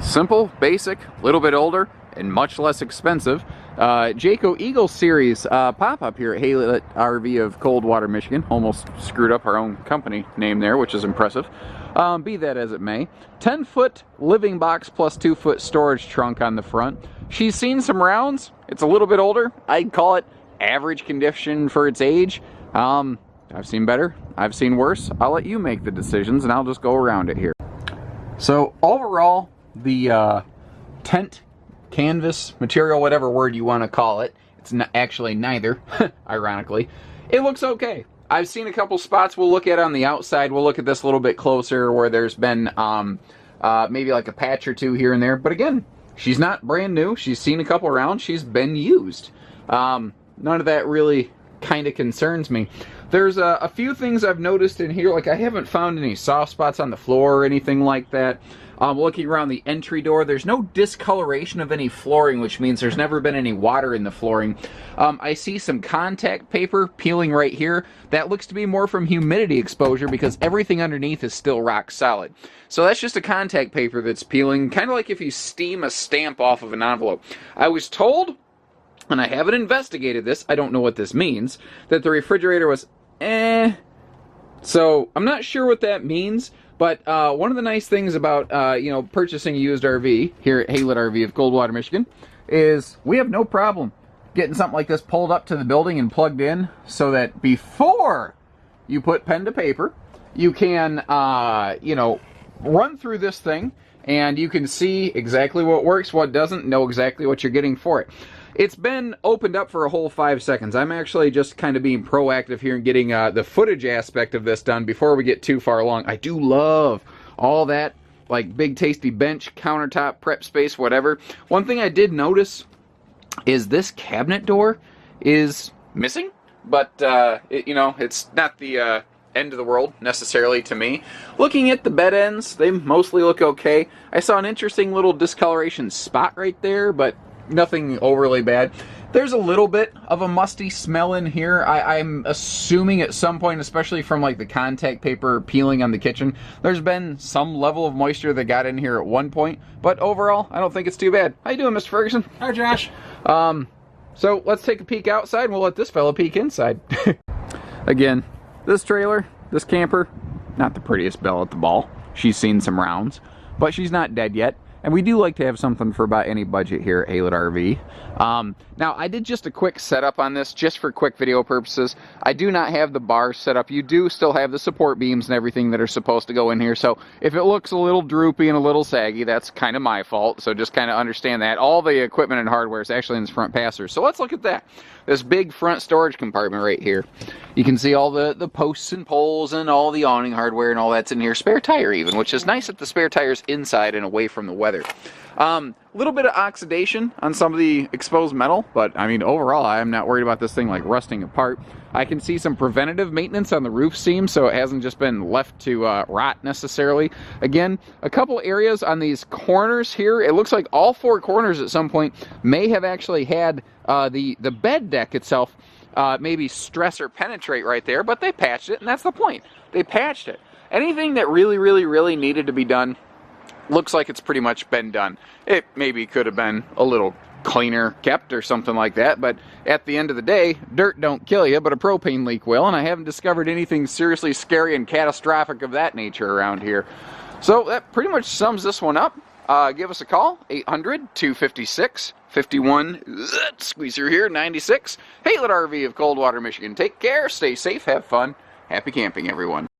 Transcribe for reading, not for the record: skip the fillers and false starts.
Simple, basic, a little bit older, and much less expensive. Jayco Eagle Series pop-up here at Haylet RV of Coldwater, Michigan. Almost screwed up our own company name there, which is impressive. Be that as it may. 10-foot living box plus 2-foot storage trunk on the front. She's seen some rounds. It's a little bit older. I'd call it average condition for its age. I've seen better. I've seen worse. I'll let you make the decisions, and I'll just go around it here. So overall, the tent, canvas, material, whatever word you want to call it, it's not actually neither, ironically, it looks okay. I've seen a couple spots we'll look at on the outside. We'll look at this a little bit closer where there's been maybe like a patch or two here and there. But again, she's not brand new. She's seen a couple rounds. She's been used. None of that really kind of concerns me. There's a few things I've noticed in here. Like, I haven't found any soft spots on the floor or anything like that. Looking around the entry door, there's no discoloration of any flooring, which means there's never been any water in the flooring. I see some contact paper peeling right here. That looks to be more from humidity exposure because everything underneath is still rock solid. So that's just a contact paper that's peeling, kind of like if you steam a stamp off of an envelope. I was told, and I haven't investigated this, I don't know what this means, that the refrigerator was So I'm not sure what that means. But one of the nice things about, purchasing a used RV here at Haylet RV of Coldwater, Michigan, is we have no problem getting something like this pulled up to the building and plugged in so that before you put pen to paper, you can, run through this thing and you can see exactly what works, what doesn't, know exactly what you're getting for it. It's been opened up for a whole 5 seconds. I'm actually just kind of being proactive here and getting the footage aspect of this done before we get too far along. I do love all that, like big tasty bench, countertop, prep space, whatever. One thing I did notice is this cabinet door is missing, but it's not the end of the world necessarily to me. Looking at the bed ends, they mostly look okay. I saw an interesting little discoloration spot right there, but nothing overly bad. There's a little bit of a musty smell in here. I'm assuming at some point, especially from like the contact paper peeling on the kitchen, there's been some level of moisture that got in here at one point. But overall, I don't think it's too bad. How you doing, Mr. Ferguson? Hi, Josh. So let's take a peek outside and we'll let this fella peek inside. Again, this trailer, this camper, not the prettiest belle at the ball. She's seen some rounds, but she's not dead yet. And we do like to have something for about any budget here at Haylet RV. Now, I did just a quick setup on this, just for quick video purposes. I do not have the bars set up. You do still have the support beams and everything that are supposed to go in here. So if it looks a little droopy and a little saggy, that's kind of my fault. So just kind of understand that. All the equipment and hardware is actually in this front passer. So let's look at that. This big front storage compartment right here. You can see all the posts and poles and all the awning hardware and all that's in here. Spare tire even, which is nice that the spare tire's inside and away from the weather. A little bit of oxidation on some of the exposed metal, but I mean, overall, I'm not worried about this thing like rusting apart. I can see some preventative maintenance on the roof seam, so it hasn't just been left to rot necessarily. Again, a couple areas on these corners here, it looks like all 4 corners at some point may have actually had the bed deck itself maybe stress or penetrate right there, but they patched it, and that's the point. They patched it. Anything that really needed to be done, looks like it's pretty much been done. It maybe could have been a little cleaner kept or something like that, but at the end of the day, dirt don't kill you, but a propane leak will, and I haven't discovered anything seriously scary and catastrophic of that nature around here. So that pretty much sums this one up. Give us a call, 800-256-51, squeeze through here, 96. Haylet RV of Coldwater, Michigan. Take care, stay safe, have fun. Happy camping, everyone.